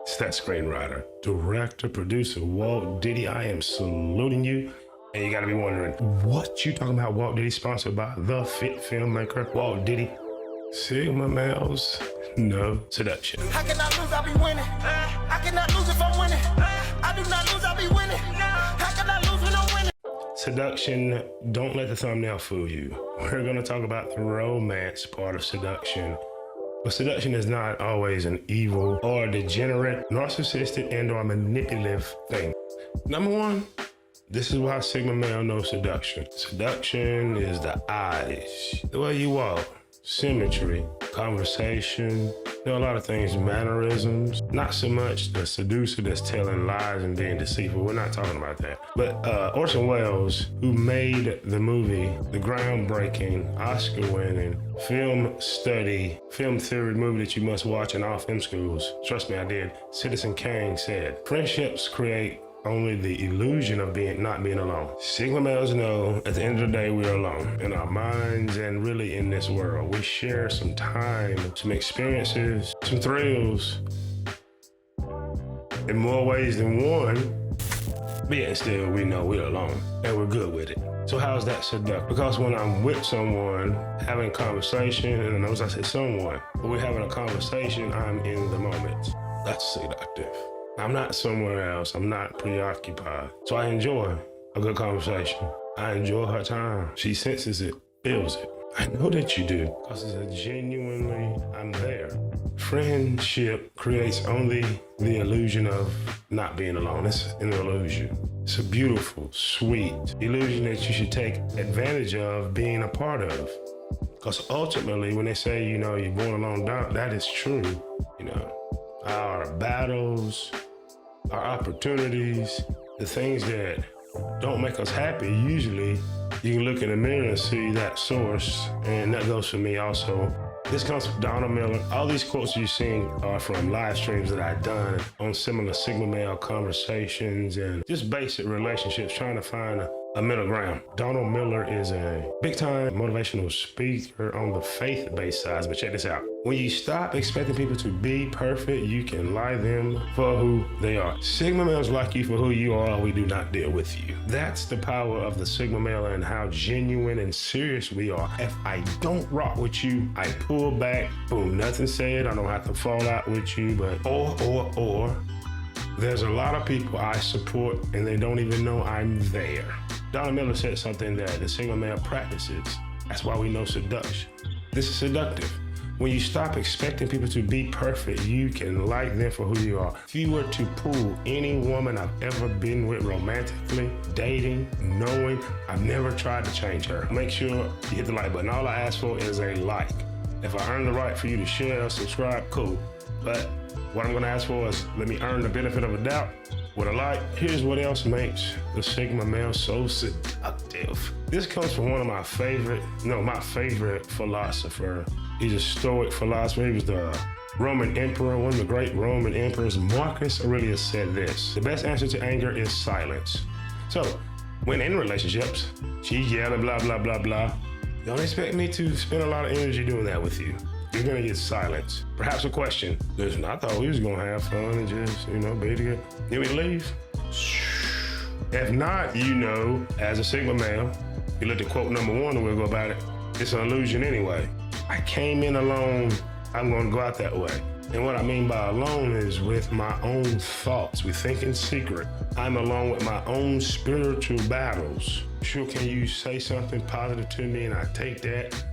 It's that screenwriter, director, producer, Walt Diddy. I am saluting you. And you gotta be wondering, what you talking about? Walt Diddy sponsored by the fit filmmaker, Walt Diddy. Sigma males, no seduction. I cannot lose, I'll be winning. I cannot lose if I'm winning. I do not lose, I'll be winning. I cannot lose when I'm winning. Seduction, don't let the thumbnail fool you. We're gonna talk about the romance part of seduction. But seduction is not always an evil or degenerate, narcissistic, and or manipulative thing. Number one, this is why Sigma male knows seduction. Seduction is the eyes, the way you walk, symmetry, conversation, a lot of things, mannerisms. Not so much the seducer that's telling lies and being deceitful. We're not talking about that. But Orson Welles, who made the movie, the groundbreaking, Oscar-winning, film theory movie that you must watch in all film schools. Trust me, I did. Citizen Kane said, friendships create only the illusion of not being alone. Sigma males know at the end of the day we're alone in our minds and really in this world. We share some time, some experiences, some thrills in more ways than one, but yet still we know we're alone and we're good with it. So how's that seductive? Because when I'm with someone, having a conversation, and notice I said someone, but we're having a conversation, I'm in the moment. That's seductive. I'm not somewhere else. I'm not preoccupied. So I enjoy a good conversation. I enjoy her time. She senses it, feels it. I know that you do, because it's a genuinely, I'm there. Friendship creates only the illusion of not being alone. It's an illusion. It's a beautiful, sweet illusion that you should take advantage of being a part of. Because ultimately, when they say, you're born alone, that is true. Our battles, our opportunities, the things that don't make us happy, usually you can look in the mirror and see that source, and that goes for me also. This comes from Donald Miller. All these quotes you're seeing are from live streams that I've done on similar Sigma male conversations and just basic relationships, trying to find a middle ground. Donald Miller is a big-time motivational speaker on the faith-based side, but check this out. When you stop expecting people to be perfect, you can like them for who they are. Sigma males like you for who you are, we do not deal with you. That's the power of the Sigma male and how genuine and serious we are. If I don't rock with you, I pull back, boom, nothing said, I don't have to fall out with you, but or, there's a lot of people I support and they don't even know I'm there. Donald Miller said something that the Sigma male practices. That's why we know seduction. This is seductive. When you stop expecting people to be perfect, you can like them for who you are. If you were to pull any woman I've ever been with romantically, dating, knowing, I've never tried to change her. Make sure you hit the like button. All I ask for is a like. If I earn the right for you to share or subscribe, cool. But what I'm gonna ask for is let me earn the benefit of a doubt with a like. Here's what else makes the Sigma male so seductive. This comes from one of my favorite philosopher. He's a Stoic philosopher. He was the Roman emperor, one of the great Roman emperors. Marcus Aurelius said this: the best answer to anger is silence. So when in relationships, she's yelling blah, blah, blah, blah. Don't expect me to spend a lot of energy doing that with you. You're gonna get silence. Perhaps a question. Listen, I thought we was gonna have fun and just, be together. Then we leave. If not, as a Sigma male, you look at quote number one and we'll go about it. It's an illusion anyway. I came in alone, I'm gonna go out that way. And what I mean by alone is with my own thoughts. We think in secret. I'm alone with my own spiritual battles. Sure, can you say something positive to me and I take that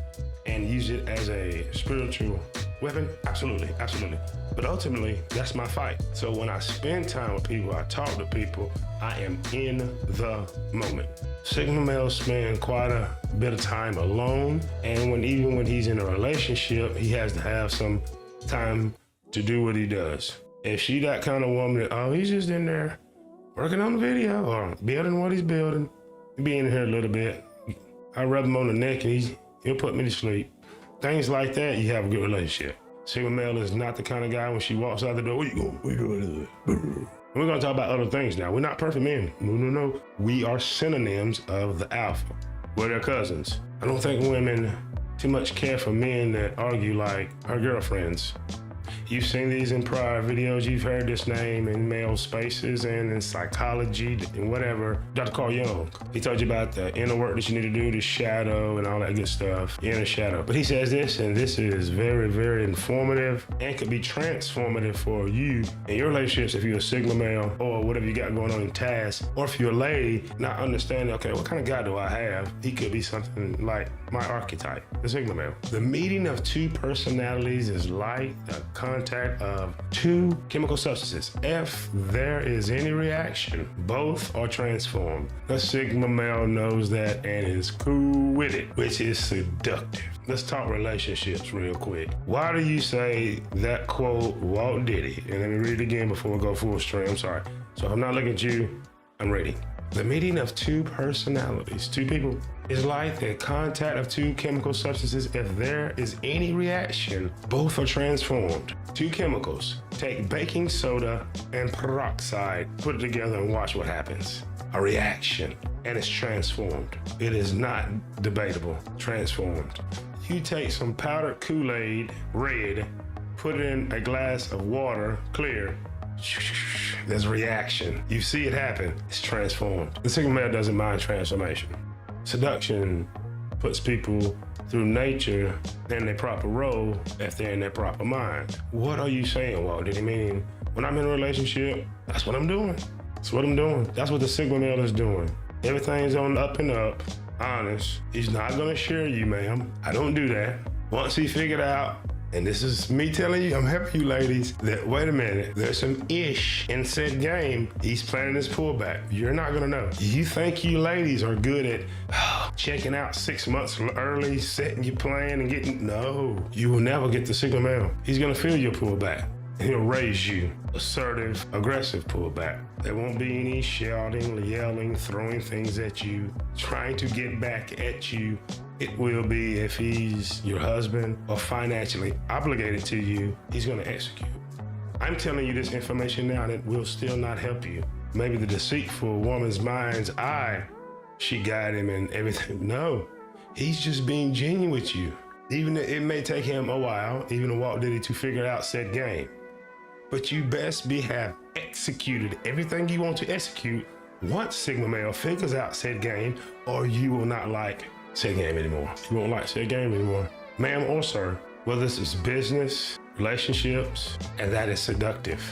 and use it as a spiritual weapon? Absolutely, absolutely. But ultimately, that's my fight. So when I spend time with people, I talk to people, I am in the moment. Sigma males spend quite a bit of time alone, and even when he's in a relationship, he has to have some time to do what he does. If she that kind of woman that, he's just in there working on the video or building what he's building, he'll be in here a little bit. I rub him on the neck and he'll put me to sleep. Things like that, you have a good relationship. Sigma male is not the kind of guy when she walks out the door, where you going? We're gonna talk about other things now. We're not perfect men. No. We are synonyms of the alpha. We're their cousins. I don't think women too much care for men that argue like our girlfriends. You've seen these in prior videos. You've heard this name in male spaces and in psychology and whatever. Dr. Carl Jung, he told you about the inner work that you need to do, the shadow and all that good stuff, inner shadow. But he says this, and this is very, very informative and could be transformative for you in your relationships if you're a Sigma male or whatever you got going on in tasks, or if you're a lady, not understanding, okay, what kind of guy do I have? He could be something like my archetype, the Sigma male. The meeting of two personalities is like the contact of two chemical substances. If there is any reaction, both are transformed. The Sigma male knows that and is cool with it, which is seductive. Let's talk relationships real quick. Why do you say that quote, Walt Diddy? And let me read it again before we go full stream. I'm sorry. So if I'm not looking at you, I'm reading. The meeting of two personalities, two people, is like the contact of two chemical substances. If there is any reaction, both are transformed. Two chemicals. Take baking soda and peroxide, put it together and watch what happens. A reaction, and it's transformed. It is not debatable. Transformed. You take some powdered Kool-Aid, red, put it in a glass of water, clear. There's a reaction. You see it happen. It's transformed. The Sigma male doesn't mind transformation. Seduction puts people through nature in their proper role if they're in their proper mind. What are you saying, Walt? Did he mean when I'm in a relationship, that's what I'm doing? That's what I'm doing. That's what the Sigma male is doing. Everything's on the up and up, honest. He's not gonna share you, ma'am. I don't do that. Once he figured out, and this is me telling you, I'm helping you ladies, that wait a minute, there's some ish in said game. He's planning his pullback. You're not gonna know. You think you ladies are good at checking out 6 months early, setting your plan and getting, no. You will never get the Sigma male. He's gonna feel your pullback. He'll raise you. Assertive, aggressive pullback. There won't be any shouting, yelling, throwing things at you, trying to get back at you. It will be if he's your husband or financially obligated to you, he's gonna execute. I'm telling you this information now and it will still not help you. Maybe the deceitful woman's mind's eye, she got him and everything. No, he's just being genuine with you. Even it may take him a while, even a Walt Diddy, to figure out said game. But you best have executed everything you want to execute once Sigma male figures out said game, or you will not like said game anymore. You won't like said game anymore. Ma'am or sir, whether this is business, relationships, and that is seductive.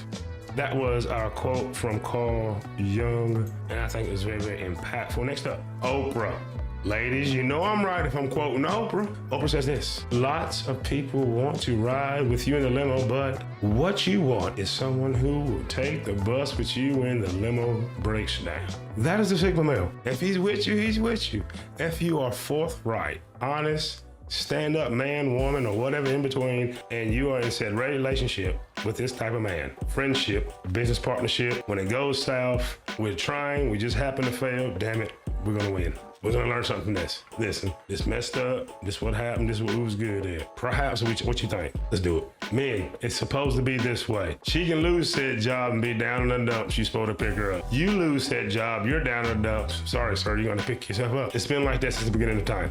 That was our quote from Carl Jung, and I think it was very, very impactful. Next up, Oprah. Ladies, you know I'm right if I'm quoting Oprah. Oprah says this: lots of people want to ride with you in the limo, but what you want is someone who will take the bus with you when the limo breaks down. That is the Sigma male. If he's with you, he's with you. If you are forthright, honest, stand up man, woman, or whatever in between, and you are in said relationship with this type of man, friendship, business partnership, when it goes south, we're trying, we just happen to fail, damn it, we're gonna win. We're gonna learn something from this. Listen, this messed up, this what happened, this what we was good at. Perhaps, what you think? Let's do it. Men, it's supposed to be this way. She can lose said job and be down in the dumps, you're supposed to pick her up. You lose said job, you're down in the dumps. Sorry, sir, you're gonna pick yourself up. It's been like that since the beginning of time.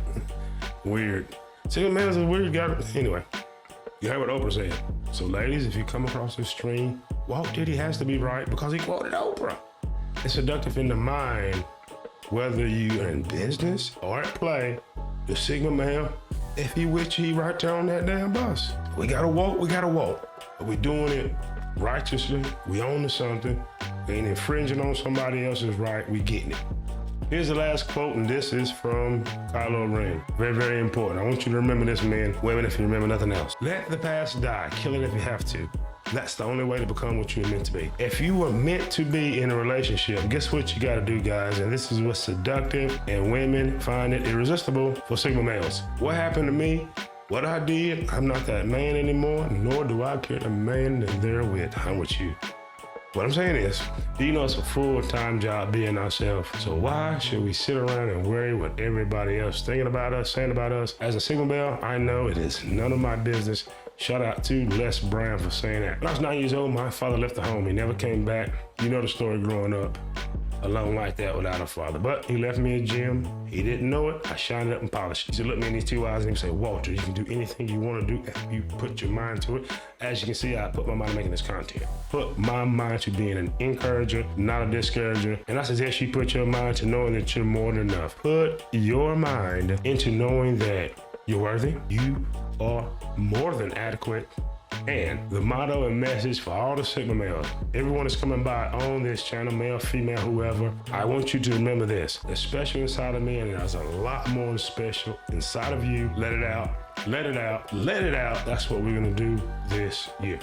Weird. Single man's a weird guy. Anyway, you heard what Oprah said. So ladies, if you come across this stream, Walt Diddy has to be right because he quoted Oprah. It's seductive in the mind. Whether you are in business or at play, the Sigma male, if he with you, he right there on that damn bus. We gotta walk. But we doing it righteously. We own to something. We ain't infringing on somebody else's right. We getting it. Here's the last quote, and this is from Kylo Ren. Very, very important. I want you to remember this, men, women, if you remember nothing else. Let the past die. Kill it if you have to. That's the only way to become what you're meant to be. If you were meant to be in a relationship, guess what you gotta do, guys? And this is what's seductive, and women find it irresistible for Sigma males. What happened to me? What I did? I'm not that man anymore, nor do I care the man that they're with. I'm with you. What I'm saying is, you know, it's a full-time job being ourselves. So why should we sit around and worry what everybody else thinking about us, saying about us? As a Sigma male, I know it is none of my business. Shout out to Les Brown for saying that. When I was 9 years old, my father left the home. He never came back. You know the story growing up. alone like that without a father. But he left me a gem. He didn't know it. I shined it up and polished it. He said, look me in these 2 eyes and he said, Walter, you can do anything you want to do if you put your mind to it. As you can see, I put my mind to making this content. Put my mind to being an encourager, not a discourager. And I suggest you put your mind to knowing that you're more than enough. Put your mind into knowing that you're worthy. You are more than adequate. And the motto and message for all the Sigma males, everyone that's coming by on this channel, male, female, whoever, I want you to remember this. The special inside of me, and there's a lot more special inside of you. Let it out, let it out, let it out. That's what we're gonna do this year.